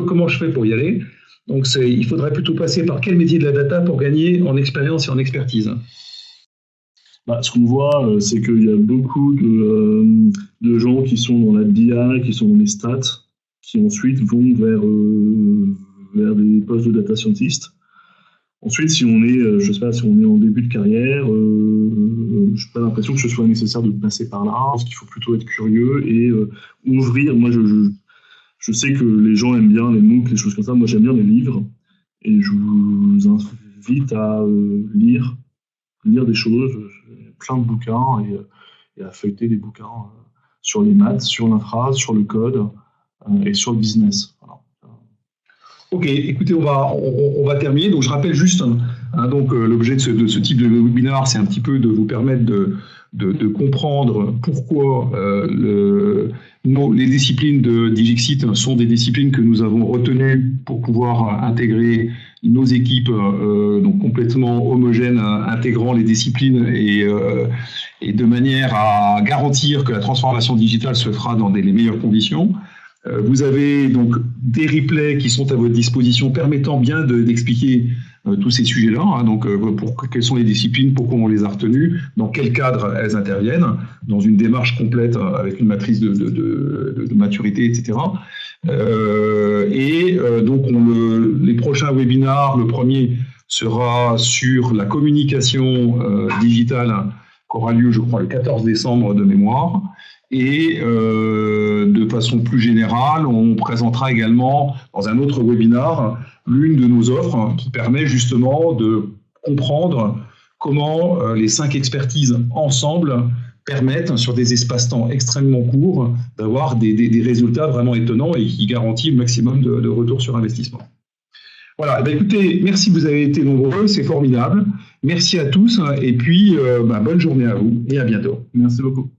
comment je fais pour y aller. Donc, il faudrait plutôt passer par quel métier de la data pour gagner en expérience et en expertise? Ce qu'on voit, c'est qu'il y a beaucoup de gens qui sont dans la BI, qui sont dans les stats, qui ensuite vont vers des postes de data scientist. Ensuite, si on est, je sais pas, si on est en début de carrière, je n'ai pas l'impression que ce soit nécessaire de passer par là. Je pense qu'il faut plutôt être curieux et ouvrir. Moi, je sais que les gens aiment bien les MOOC, les choses comme ça. Moi, j'aime bien les livres. Et je vous invite à lire des choses, plein de bouquins, et à feuilleter des bouquins sur les maths, sur l'infra, sur le code et sur le business. Voilà. Ok, écoutez, on va terminer. Donc, je rappelle juste, donc l'objet de ce type de webinaire, c'est un petit peu de vous permettre de comprendre pourquoi les disciplines de Digixit sont des disciplines que nous avons retenues pour pouvoir intégrer nos équipes donc complètement homogènes, intégrant les disciplines et de manière à garantir que la transformation digitale se fera dans les meilleures conditions. Vous avez donc des replays qui sont à votre disposition permettant bien d'expliquer tous ces sujets-là, donc quelles sont les disciplines, pourquoi on les a retenues, dans quel cadre elles interviennent, dans une démarche complète avec une matrice de maturité, etc. Donc les prochains webinars, le premier sera sur la communication digitale, qui aura lieu, je crois, le 14 décembre de mémoire. Et de façon plus générale, on présentera également dans un autre webinar l'une de nos offres qui permet justement de comprendre comment les 5 expertises ensemble permettent, sur des espaces-temps extrêmement courts, d'avoir des résultats vraiment étonnants et qui garantissent le maximum de retour sur investissement. Voilà, écoutez, merci, vous avez été nombreux, c'est formidable. Merci à tous et puis bonne journée à vous et à bientôt. Merci beaucoup.